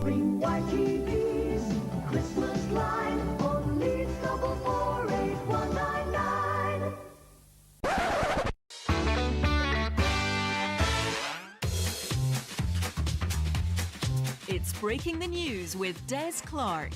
Ring YGB's Christmas line. Only 448 199. It's Breaking the News with Des Clark.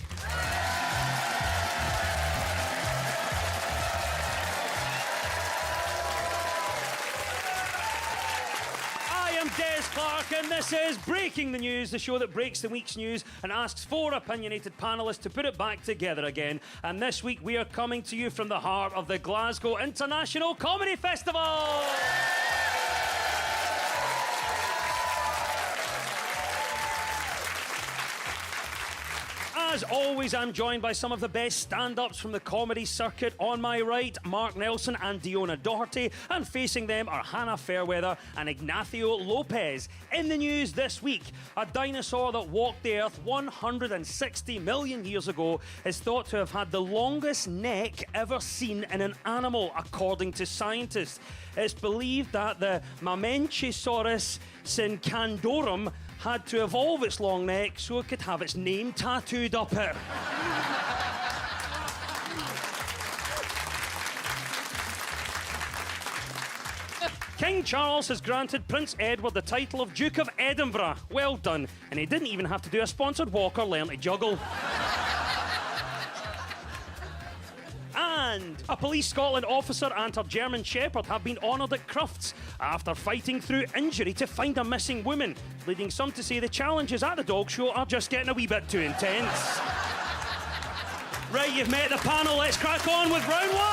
I'm Des Clark, and this is Breaking the News, the show that breaks the week's news and asks four opinionated panellists to put it back together again. And this week we are coming to you from the heart of the Glasgow International Comedy Festival. As always, I'm joined by some of the best stand-ups from the comedy circuit. On my right, Mark Nelson and Diona Doherty, and facing them are Hannah Fairweather and Ignacio Lopez. In the news this week, a dinosaur that walked the earth 160 million years ago is thought to have had the longest neck ever seen in an animal, according to scientists. It's believed that the Mamenchisaurus syncandorum had to evolve its long neck so it could have its name tattooed up it. King Charles has granted Prince Edward the title of Duke of Edinburgh. Well done. And he didn't even have to do a sponsored walk or learn to juggle. And a Police Scotland officer and her German Shepherd have been honoured at Crufts after fighting through injury to find a missing woman, leading some to say the challenges at the dog show are just getting a wee bit too intense. Right, you've met the panel. Let's crack on with round one.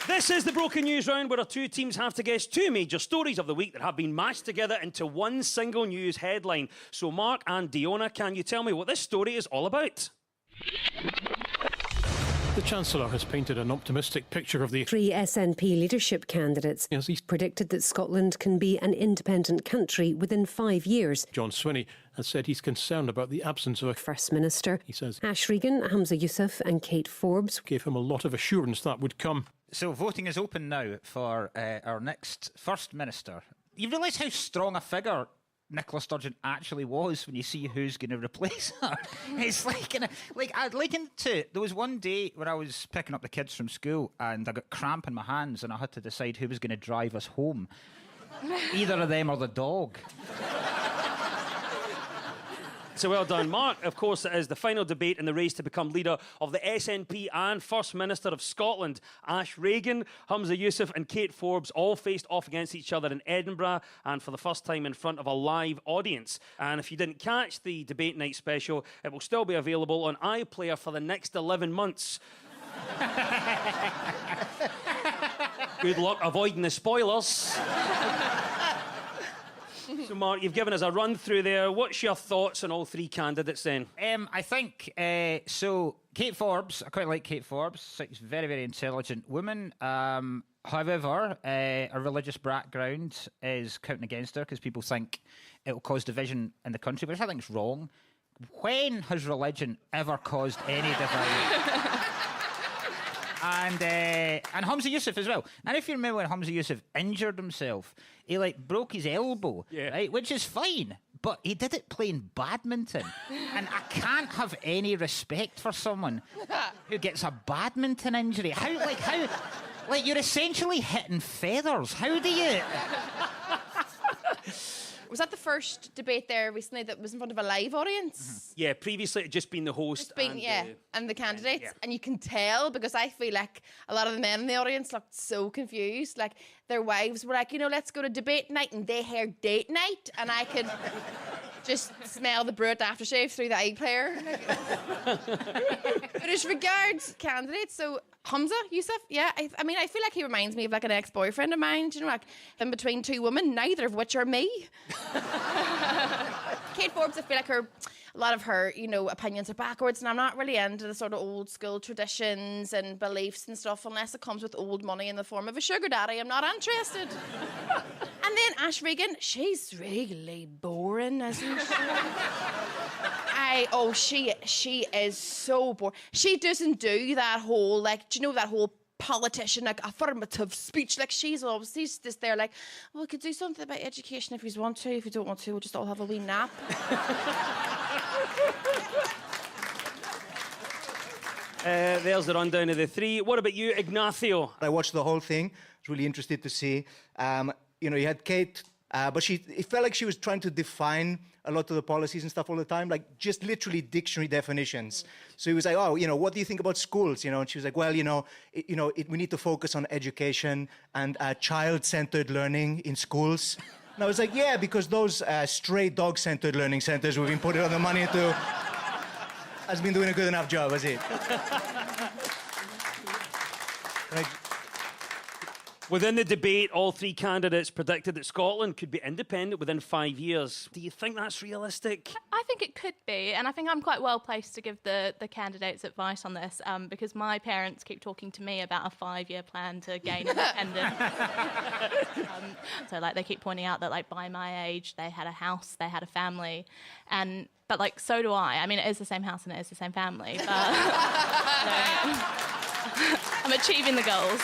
This is the Broken News round, where our two teams have to guess two major stories of the week that have been mashed together into one single news headline. So Mark and Diona, can you tell me what this story is all about? The Chancellor has painted an optimistic picture of the three SNP leadership candidates. Yes, he's predicted that Scotland can be an independent country within 5 years. John Swinney has said he's concerned about the absence of a First Minister. He says Ash Regan, Hamza Yousaf and Kate Forbes gave him a lot of assurance that would come. So voting is open now for our next First Minister. You realise how strong a figure Nicola Sturgeon actually was when you see who's going to replace her. It's I'd likened to, there was one day where I was picking up the kids from school and I got cramp in my hands and I had to decide who was going to drive us home. Either of them or the dog. So well done, Mark. Of course, it is the final debate in the race to become leader of the SNP and First Minister of Scotland. Ash Regan, Hamza Yousaf and Kate Forbes all faced off against each other in Edinburgh, and for the first time in front of a live audience. And if you didn't catch the debate night special, it will still be available on iPlayer for the next 11 months. Good luck avoiding the spoilers. So, Mark, you've given us a run through there. What's your thoughts on all three candidates then? I think, so Kate Forbes, I quite like Kate Forbes. She's a very, very intelligent woman. However, a religious background is counting against her because people think it will cause division in the country, which I think is wrong. When has religion ever caused any division? And Hamza Yousaf as well. And if you remember when Hamza Yousaf injured himself, he broke his elbow, right? Which is fine, but he did it playing badminton. And I can't have any respect for someone who gets a badminton injury. How you're essentially hitting feathers. How do you? Was that the first debate there recently that was in front of a live audience? Yeah, previously it had just been the host and the candidates. Yeah. And you can tell, because I feel like a lot of the men in the audience looked so confused. Like, their wives were like, let's go to debate night, and they heard date night, and I could just smell the Brut aftershave through the iPlayer. But as regards candidates, so Hamza Yousaf, yeah, I feel like he reminds me of an ex-boyfriend of mine, in between two women, neither of which are me. Kate Forbes, I feel like a lot of her, opinions are backwards, and I'm not really into the sort of old school traditions and beliefs and stuff unless it comes with old money in the form of a sugar daddy. I'm not interested. And then Ash Regan, she's really boring, isn't she? She is so boring. She doesn't do that whole, that whole politician, like affirmative speech. Like she's just there like, well, we could do something about education if you want to. If you don't want to, we'll just all have a wee nap. There's the rundown of the three. What about you, Ignacio? I watched the whole thing. I was really interested to see. You had Kate, but it felt like she was trying to define a lot of the policies and stuff all the time, like just literally dictionary definitions. So he was like, oh, what do you think about schools? And she was like, well, we need to focus on education and child-centered learning in schools. And I was like, yeah, because those stray dog-centered learning centers we've been putting all the money into has been doing a good enough job, has it? Within the debate, all three candidates predicted that Scotland could be independent within 5 years. Do you think that's realistic? I think it could be, and I think I'm quite well placed to give the candidates advice on this because my parents keep talking to me about a 5-year plan to gain independence. So, they keep pointing out that, by my age, they had a house, they had a family, but so do I. I mean, it is the same house and it is the same family, but I'm achieving the goals.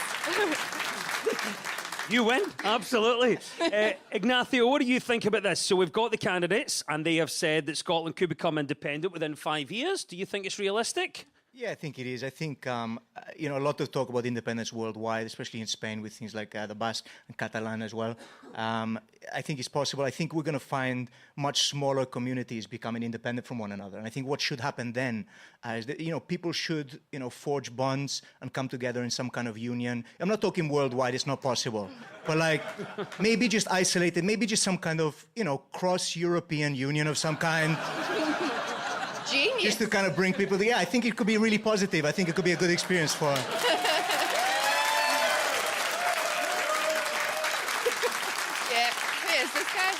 You win, absolutely. Ignacio, what do you think about this? So we've got the candidates, and they have said that Scotland could become independent within 5 years. Do you think it's realistic? Yeah, I think it is. I think, a lot of talk about independence worldwide, especially in Spain with things like the Basque and Catalan as well. I think it's possible. I think we're going to find much smaller communities becoming independent from one another. And I think what should happen then is that, people should, forge bonds and come together in some kind of union. I'm not talking worldwide, it's not possible. But maybe just isolated, maybe just some kind of, cross-European union of some kind. Genius. Just to kind of bring people together. I think it could be really positive. I think it could be a good experience for... Yeah, who is this guy?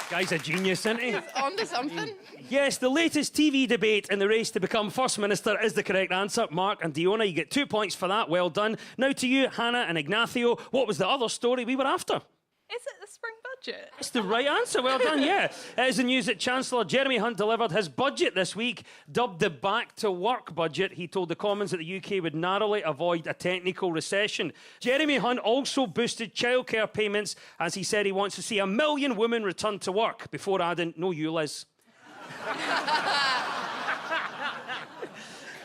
Guy's a genius, isn't he? On to something. Yes, the latest TV debate in the race to become First Minister is the correct answer. Mark and Diona, you get 2 points for that. Well done. Now to you, Hannah and Ignacio. What was the other story we were after? Is it the spring budget? It's the right answer. Well done, yeah. It is the news that Chancellor Jeremy Hunt delivered his budget this week, dubbed the Back to Work budget. He told the Commons that the UK would narrowly avoid a technical recession. Jeremy Hunt also boosted childcare payments as he said he wants to see 1 million women return to work, before adding, no you, Liz.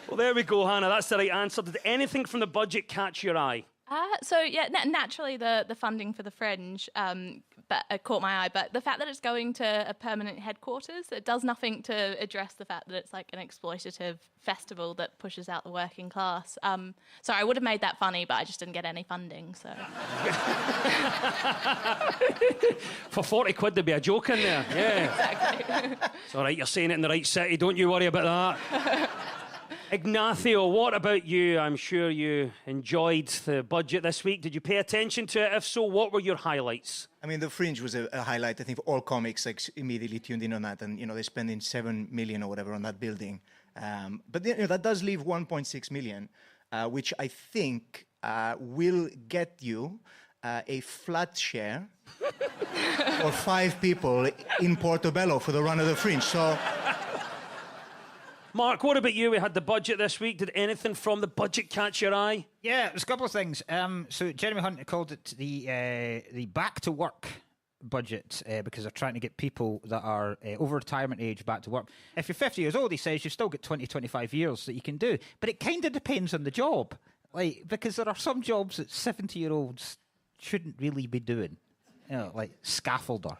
Well, there we go, Hannah. That's the right answer. Did anything from the budget catch your eye? Naturally the funding for the Fringe caught my eye, but the fact that it's going to a permanent headquarters, it does nothing to address the fact that it's an exploitative festival that pushes out the working class. Sorry, I would have made that funny, but I just didn't get any funding, so... For 40 quid, there'd be a joke in there. Yeah. Exactly. It's all right, you're saying it in the right city. Don't you worry about that. Ignacio, what about you? I'm sure you enjoyed the budget this week. Did you pay attention to it? If so, what were your highlights? I mean, The Fringe was a highlight. I think for all comics immediately tuned in on that. And, they're spending 7 million or whatever on that building. But that does leave 1.6 million, which I think will get you a flat share for 5 people in Portobello for the run of The Fringe. So... Mark, what about you? We had the budget this week. Did anything from the budget catch your eye? Yeah, there's a couple of things. So Jeremy Hunt called it the Back to Work budget because they're trying to get people that are over retirement age back to work. If you're 50 years old, he says, you've still got 20, 25 years that you can do. But it kind of depends on the job. Because there are some jobs that 70-year-olds shouldn't really be doing. Like scaffolder,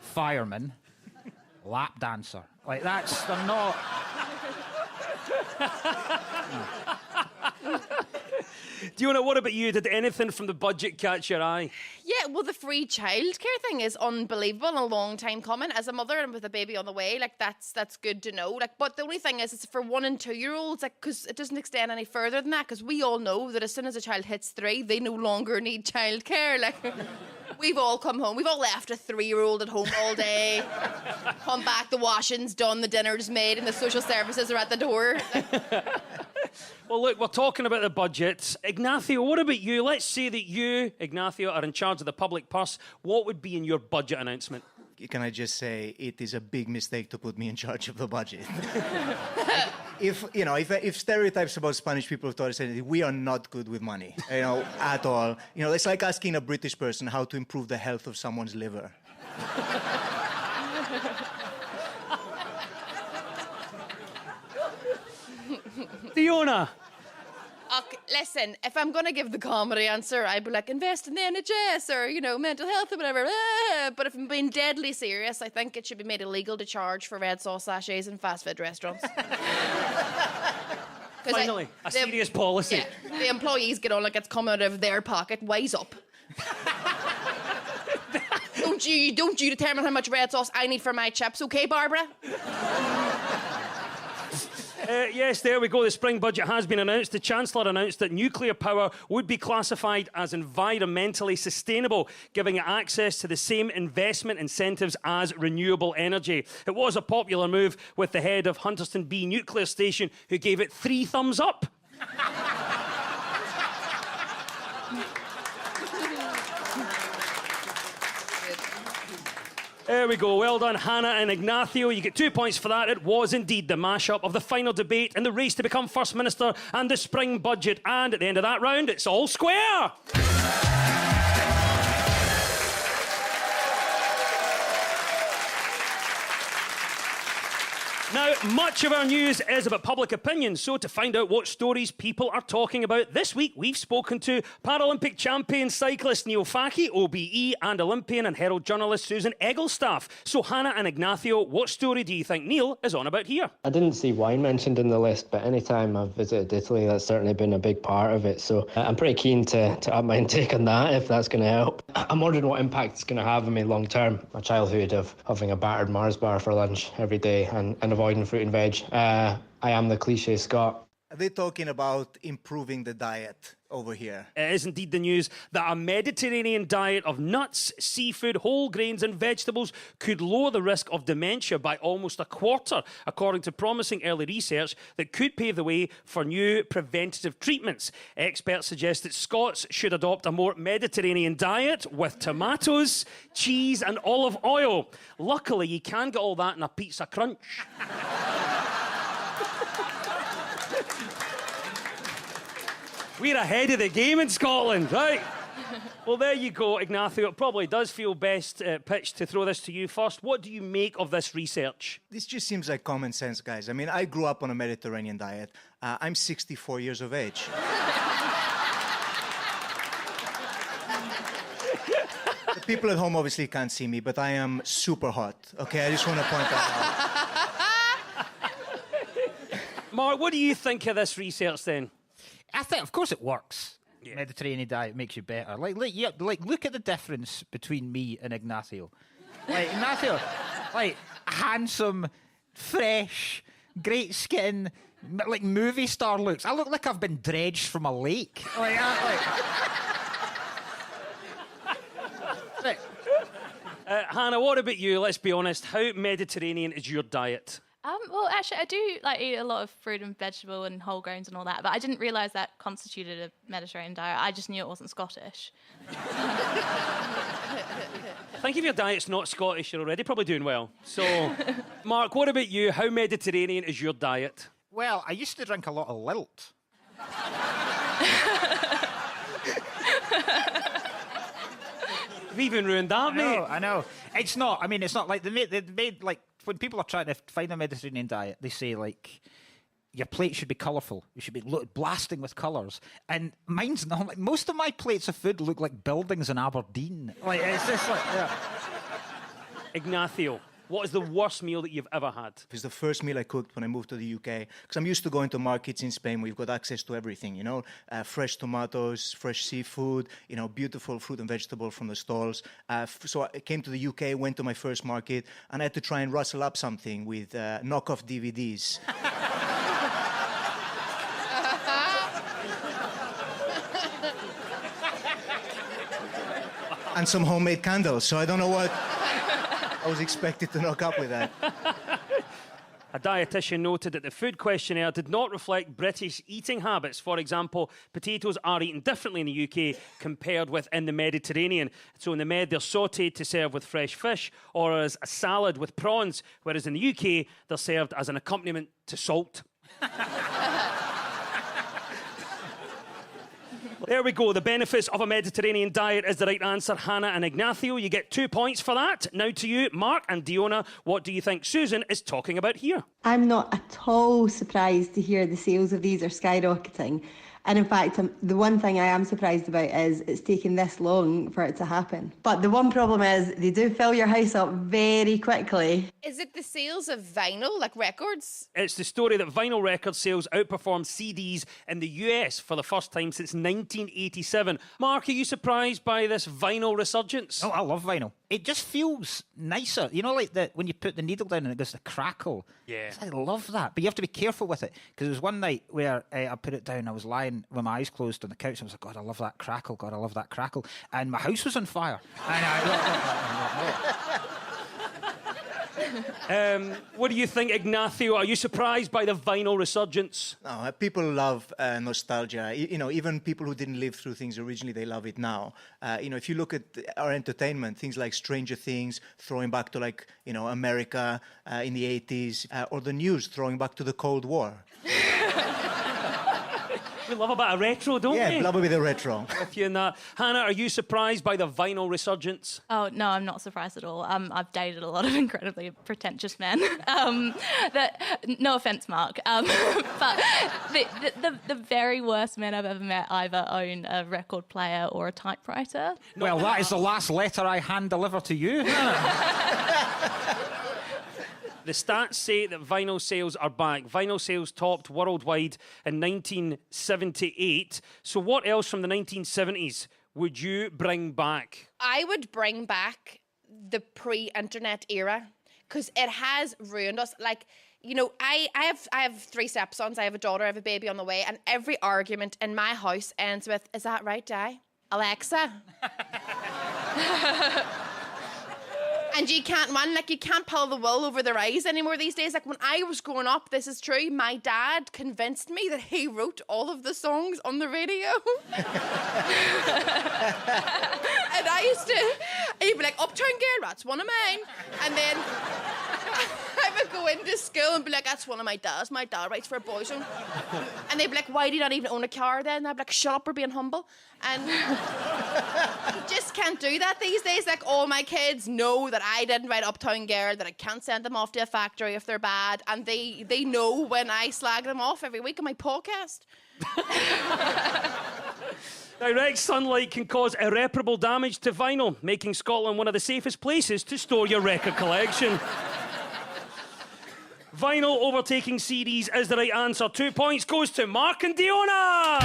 fireman, lap dancer. They're not... Diona, what about you? Did anything from the budget catch your eye? Yeah, well, the free childcare thing is unbelievable and a long time coming. As a mother and with a baby on the way, that's good to know. But the only thing is, it's for 1 and 2 year olds, because it doesn't extend any further than that. Because we all know that as soon as a child hits 3, they no longer need childcare. We've all come home. We've all left a 3-year-old at home all day. Come back, the washing's done, the dinner's made, and the social services are at the door. Well, look, we're talking about the budget. Ignacio, what about you? Let's say that you, Ignacio, are in charge of the public purse. What would be in your budget announcement? can I just say it is a big mistake to put me in charge of the budget. If stereotypes about Spanish people have taught us anything, we are not good with money, at all. It's like asking a British person how to improve the health of someone's liver. Fiona. Okay, listen, if I'm going to give the comedy answer, I'd be like, invest in the NHS or, mental health or whatever. But if I'm being deadly serious, I think it should be made illegal to charge for red sauce sachets in fast food restaurants. Finally, a serious policy. Yeah, the employees get on like it's coming out of their pocket. Wise up. Don't you determine how much red sauce I need for my chips, okay, Barbara? Yes, there we go. The spring budget has been announced. The Chancellor announced that nuclear power would be classified as environmentally sustainable, giving it access to the same investment incentives as renewable energy. It was a popular move with the head of Hunterston B Nuclear Station, who gave it 3 thumbs up. There we go. Well done, Hannah and Ignacio. You get 2 points for that. It was indeed the mashup of the final debate in the race to become First Minister and the spring budget. And at the end of that round, it's all square. Now, much of our news is about public opinion, so to find out what stories people are talking about this week, we've spoken to Paralympic champion cyclist Neil Fackie, OBE, and Olympian and Herald journalist Susan Egglestaff. So, Hannah and Ignacio, what story do you think Neil is on about here? I didn't see wine mentioned in the list, but anytime I've visited Italy, that's certainly been a big part of it. So I'm pretty keen to up my intake on that, if that's going to help. I'm wondering what impact it's going to have on me long term. My childhood of having a battered Mars bar for lunch every day and avoiding fruit and veg. I am the cliche Scot. Are they talking about improving the diet over here? It is indeed the news that a Mediterranean diet of nuts, seafood, whole grains and vegetables could lower the risk of dementia by almost a quarter, according to promising early research that could pave the way for new preventative treatments. Experts suggest that Scots should adopt a more Mediterranean diet with tomatoes, cheese and olive oil. Luckily, you can get all that in a pizza crunch. We're ahead of the game in Scotland, right? Well, there you go, Ignacio. It probably does feel best pitched to throw this to you first. What do you make of this research? This just seems like common sense, guys. I mean, I grew up on a Mediterranean diet. I'm 64 years of age. The people at home obviously can't see me, but I am super hot. Okay, I just want to point that out. Mark, what do you think of this research then? I think, of course, it works. Yeah. Mediterranean diet makes you better. Look at the difference between me and Ignacio. Ignacio, handsome, fresh, great skin, like movie star looks. I look like I've been dredged from a lake. Hannah, what about you? Let's be honest. How Mediterranean is your diet? Well, actually, I do eat a lot of fruit and vegetable and whole grains and all that, but I didn't realise that constituted a Mediterranean diet. I just knew it wasn't Scottish. I think if your diet's not Scottish, you're already probably doing well. So, Mark, what about you? How Mediterranean is your diet? Well, I used to drink a lot of lilt. You've even ruined that, mate. I know. It's not like they made like when people are trying to find a Mediterranean diet, they say like your plate should be colourful. You should be blasting with colours. And mine's not. Like most of my plates of food look like buildings in Aberdeen. Like it's just like yeah. Ignacio, what is the worst meal that you've ever had? It's the first meal I cooked when I moved to the UK. Because I'm used to going to markets in Spain where you've got access to everything, fresh tomatoes, fresh seafood, beautiful fruit and vegetable from the stalls. So I came to the UK, went to my first market, and I had to try and rustle up something with knockoff DVDs. And some homemade candles, so I don't know what I was expected to knock up with that. A dietitian noted that the food questionnaire did not reflect British eating habits. For example, potatoes are eaten differently in the UK compared with in the Mediterranean. So in the Med, they're sautéed to serve with fresh fish or as a salad with prawns, whereas in the UK, they're served as an accompaniment to salt. There we go. The benefits of a Mediterranean diet is the right answer. Hannah and Ignacio, you get 2 points for that. Now to you, Mark and Diona. What do you think Susan is talking about here? I'm not at all surprised to hear the sales of these are skyrocketing. And in fact, the one thing I am surprised about is it's taken this long for it to happen. But the one problem is they do fill your house up very quickly. Is it the sales of vinyl, like records? It's the story that vinyl record sales outperformed CDs in the US for the first time since 1987. Mark, are you surprised by this vinyl resurgence? Oh, I love vinyl. It just feels nicer. You know, like when you put the needle down and it goes to crackle. Yeah. I love that. But you have to be careful with it. Because there was one night where I put it down, I was lying with my eyes closed on the couch. I was like, God, I love that crackle. God, I love that crackle. And my house was on fire. What do you think, Ignacio? Are you surprised by the vinyl resurgence? No, people love nostalgia. Even people who didn't live through things originally, they love it now. If you look at our entertainment, things like Stranger Things, throwing back to America in the 80s, or the news, throwing back to the Cold War. We love a bit of retro, don't we? Yeah, love a bit of retro. With you in that. Hannah, are you surprised by the vinyl resurgence? Oh, no, I'm not surprised at all. I've dated a lot of incredibly pretentious men. No offence, Mark. But the very worst men I've ever met either own a record player or a typewriter. Well, that is the last letter I hand deliver to you. The stats say that vinyl sales are back. Vinyl sales topped worldwide in 1978. So what else from the 1970s would you bring back? I would bring back the pre-internet era because it has ruined us. Like, I have 3 stepsons. I have a daughter. I have a baby on the way. And every argument in my house ends with, "Is that right, Di? Alexa?" And you can't pull the wool over their eyes anymore these days. Like when I was growing up, this is true, my dad convinced me that he wrote all of the songs on the radio. And he'd be like, "Uptown Girl, that's one of mine." And then I would go into school and be like, "That's one of my dad's. My dad writes for a boys' home." And they'd be like, "Why do you not even own a car then?" And I'd be like, "Shut up, we're being humble." And you just can't do that these days. Like, all my kids know that I didn't write Uptown Girl, that I can't send them off to a factory if they're bad, and they know when I slag them off every week on my podcast. Direct sunlight can cause irreparable damage to vinyl, making Scotland one of the safest places to store your record collection. Vinyl overtaking CDs is the right answer. 2 points goes to Mark and Diona.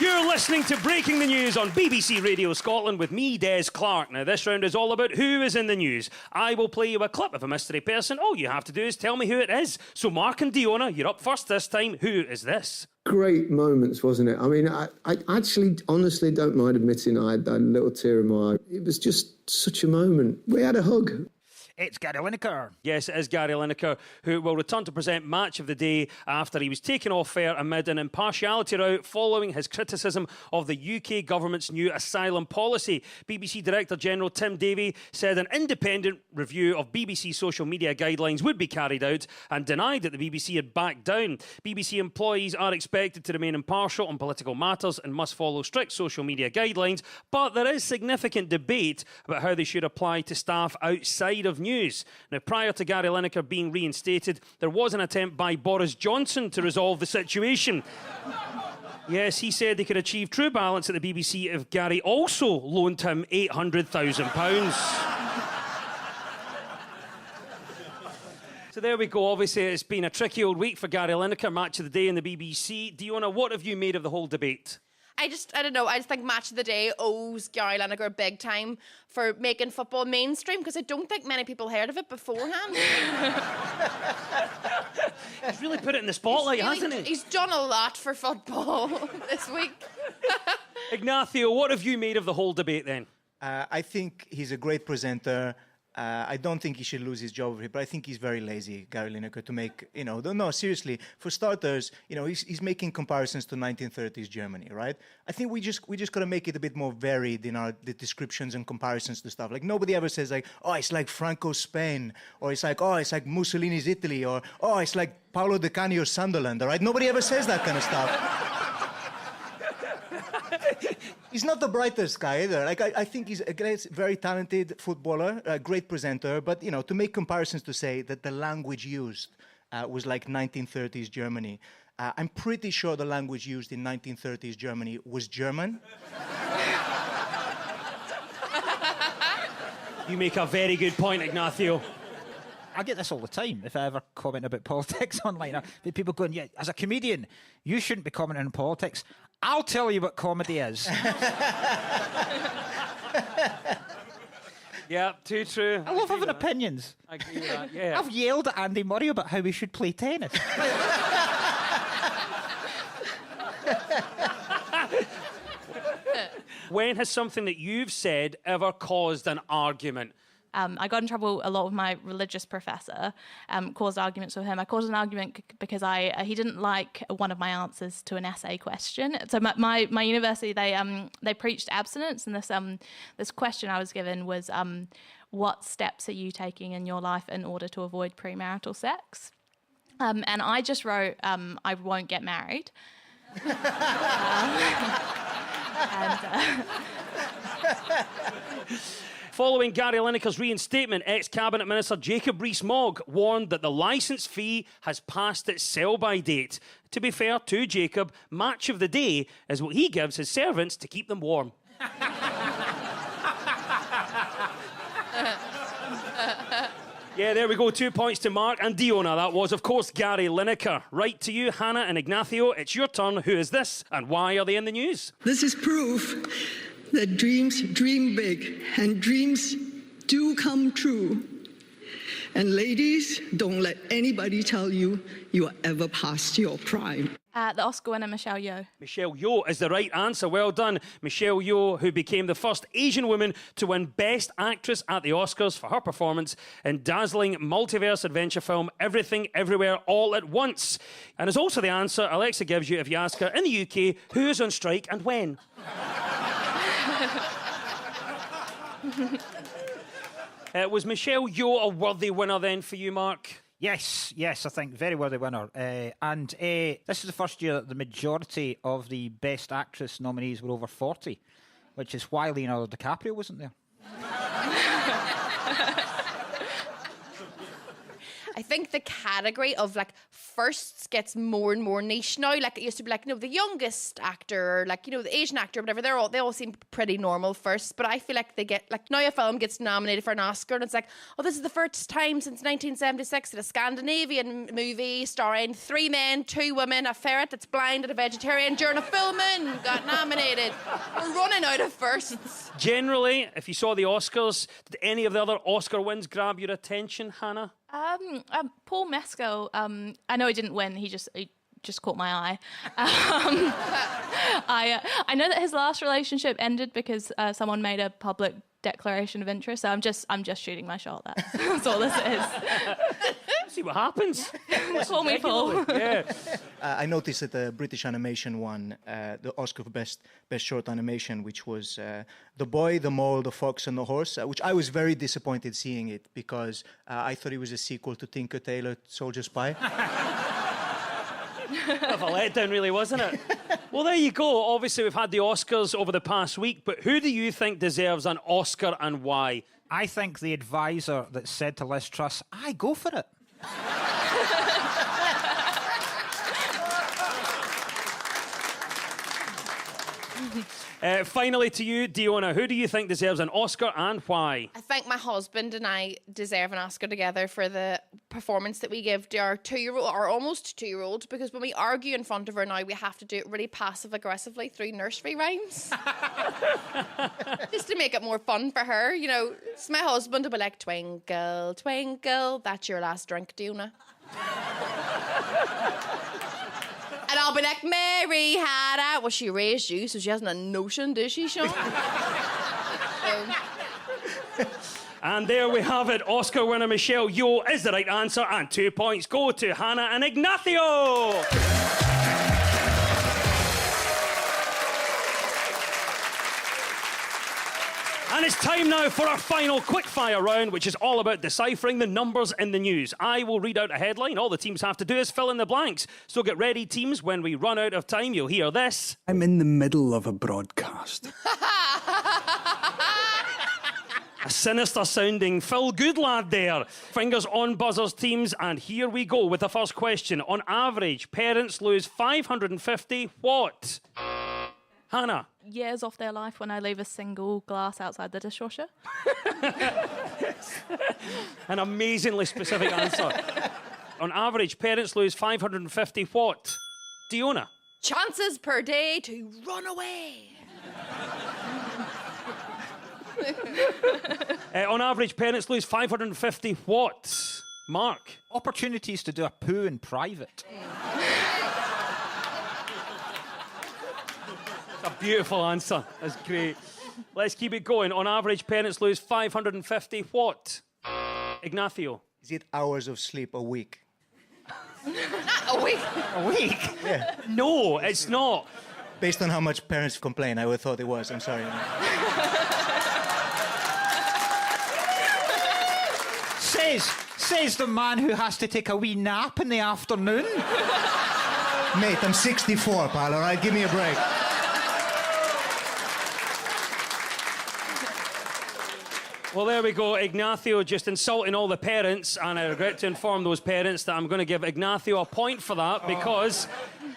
You're listening to Breaking the News on BBC Radio Scotland with me, Des Clark. Now, this round is all about who is in the news. I will play you a clip of a mystery person. All you have to do is tell me who it is. So, Mark and Diona, you're up first this time. Who is this? Great moments, wasn't it? I mean, I actually honestly don't mind admitting I had that little tear in my eye. It was just such a moment. We had a hug. It's Gary Lineker. Yes, it is Gary Lineker, who will return to present Match of the Day after he was taken off air amid an impartiality row following his criticism of the UK government's new asylum policy. BBC Director General Tim Davie said an independent review of BBC social media guidelines would be carried out and denied that the BBC had backed down. BBC employees are expected to remain impartial on political matters and must follow strict social media guidelines, but there is significant debate about how they should apply to staff outside of news. Now, prior to Gary Lineker being reinstated, there was an attempt by Boris Johnson to resolve the situation. Yes, he said they could achieve true balance at the BBC if Gary also loaned him £800,000. So there we go. Obviously, it's been a tricky old week for Gary Lineker, Match of the Day in the BBC. Diona, what have you made of the whole debate? I don't know. I just think Match of the Day owes Gary Lineker big time for making football mainstream because I don't think many people heard of it beforehand. He's really put it in the spotlight, hasn't he? He's done a lot for football this week. Ignacio, what have you made of the whole debate then? I think he's a great presenter. I don't think he should lose his job over here, but I think he's very lazy, Gary Lineker, to make, no, seriously, for starters, he's making comparisons to 1930s Germany, right? I think we just got to make it a bit more varied in the descriptions and comparisons to stuff. Like, nobody ever says, like, oh, it's like Franco's Spain, or it's like, oh, it's like Mussolini's Italy, or, oh, it's like Paolo Di Canio's Sunderland, all right? Nobody ever says that kind of stuff. He's not the brightest guy either. Like, I think he's a great, very talented footballer, a great presenter, but, to make comparisons to say that the language used was like 1930s Germany, I'm pretty sure the language used in 1930s Germany was German. You make a very good point, Ignacio. I get this all the time if I ever comment about politics online. People going, yeah, as a comedian, you shouldn't be commenting on politics. I'll tell you what comedy is. Yeah, too true. I love having opinions. I agree with that, yeah. I've yelled at Andy Murray about how we should play tennis. When has something that you've said ever caused an argument? I got in trouble a lot with my religious professor, caused arguments with him. I caused an argument because he didn't like one of my answers to an essay question. So my university, they preached abstinence, and this question I was given was, what steps are you taking in your life in order to avoid premarital sex? And I just wrote, I won't get married. Following Gary Lineker's reinstatement, ex-Cabinet Minister Jacob Rees-Mogg warned that the licence fee has passed its sell-by date. To be fair to Jacob, match of the day is what he gives his servants to keep them warm. Yeah, there we go. 2 points to Mark and Diona. That was, of course, Gary Lineker. Right to you, Hannah and Ignacio. It's your turn. Who is this, and why are they in the news? This is proof that dreams dream big and dreams do come true. And ladies, don't let anybody tell you you are ever past your prime. The Oscar winner, Michelle Yeoh. Michelle Yeoh is the right answer. Well done. Michelle Yeoh, who became the first Asian woman to win Best Actress at the Oscars for her performance in dazzling multiverse adventure film Everything Everywhere All at Once. And is also the answer Alexa gives you if you ask her in the UK who is on strike and when. Was Michelle Yeoh a worthy winner then for you, Mark? Yes, I think very worthy winner. And this is the first year that the majority of the Best Actress nominees were over 40, which is why Leonardo DiCaprio wasn't there. I think the category of like firsts gets more and more niche now. Like it used to be like, the youngest actor, or like, the Asian actor, or whatever. They all seem pretty normal first. But I feel like they get like now a film gets nominated for an Oscar and it's like, oh, this is the first time since 1976 that a Scandinavian movie starring 3 men, 2 women, a ferret that's blind and a vegetarian during a full moon got nominated. We're running out of firsts. Generally, if you saw the Oscars, did any of the other Oscar wins grab your attention, Hannah? Paul Mescal, I know he didn't win, he just caught my eye. I know that his last relationship ended because someone made a public declaration of interest, so I'm just shooting my shot. That's all this is. See what happens. Call me Paul. Yeah. I noticed that the British animation won the Oscar for Best Short Animation, which was The Boy, the Mole, the Fox and the Horse, which I was very disappointed seeing it because I thought it was a sequel to Tinker Tailor Soldier Spy. Bit of a letdown, really, wasn't it? Well, there you go. Obviously, we've had the Oscars over the past week, but who do you think deserves an Oscar and why? I think the advisor that said to Liz Truss, "I go for it." Finally to you, Diona, who do you think deserves an Oscar and why? I think my husband and I deserve an Oscar together for the performance that we give to our 2-year-old, or almost 2-year-old, because when we argue in front of her now, we have to do it really passive-aggressively through nursery rhymes. Just to make it more fun for her, So my husband will be like, "Twinkle, twinkle, that's your last drink, Diona." And I'll be like, "Mary had it." Well, she raised you, so she hasn't a notion, does she, Sean? So, And there we have it. Oscar winner Michelle Yeoh is the right answer, and 2 points go to Hannah and Ignacio. And it's time now for our final quickfire round, which is all about deciphering the numbers in the news. I will read out a headline. All the teams have to do is fill in the blanks. So get ready, teams. When we run out of time, you'll hear this. I'm in the middle of a broadcast. A sinister-sounding Phil Goodlad there. Fingers on buzzers, teams. And here we go with the first question. On average, parents lose 550 what? Hannah. Years off their life when I leave a single glass outside the dishwasher. An amazingly specific answer. On average, parents lose 550 what? Diona. Chances per day to run away. On average, parents lose 550 what? Mark. Opportunities to do a poo in private. A beautiful answer. That's great. Let's keep it going. On average, parents lose 550 what? Ignacio. Is it hours of sleep a week? A week? A week? Yeah. No, it's not. Based on how much parents complain, I would have thought it was. I'm sorry. Says the man who has to take a wee nap in the afternoon. Mate, I'm 64, pal, all right? Give me a break. Well, there we go. Ignacio just insulting all the parents, and I regret to inform those parents that I'm going to give Ignacio a point for that because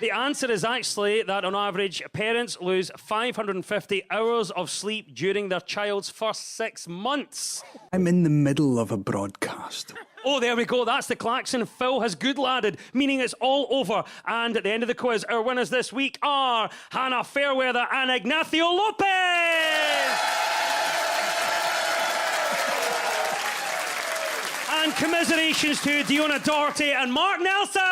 the answer is actually that on average, parents lose 550 hours of sleep during their child's first 6 months. I'm in the middle of a broadcast. Oh, there we go. That's the klaxon Phil has good-ladded, meaning it's all over. And at the end of the quiz, our winners this week are Hannah Fairweather and Ignacio Lopez! And commiserations to Diona Doherty and Mark Nelson!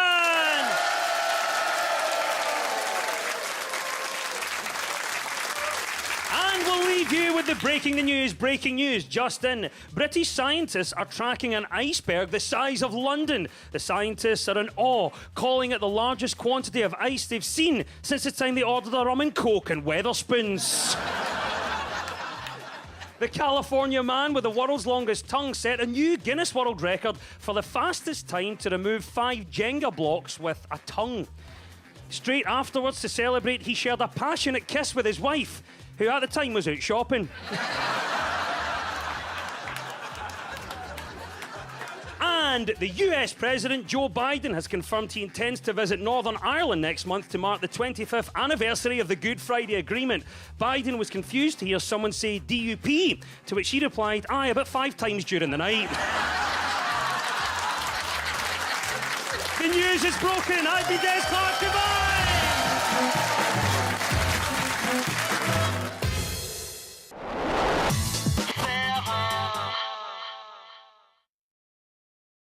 And we'll leave you with the breaking news. Breaking news, just in. British scientists are tracking an iceberg the size of London. The scientists are in awe, calling it the largest quantity of ice they've seen since the time they ordered a rum and coke and Weatherspoons. The California man with the world's longest tongue set a new Guinness World Record for the fastest time to remove 5 Jenga blocks with a tongue. Straight afterwards, to celebrate, he shared a passionate kiss with his wife, who at the time was out shopping. And the US President Joe Biden has confirmed he intends to visit Northern Ireland next month to mark the 25th anniversary of the Good Friday Agreement. Biden was confused to hear someone say DUP, to which he replied, aye, about 5 times during the night. The news is broken. I've been Des Clark. Goodbye!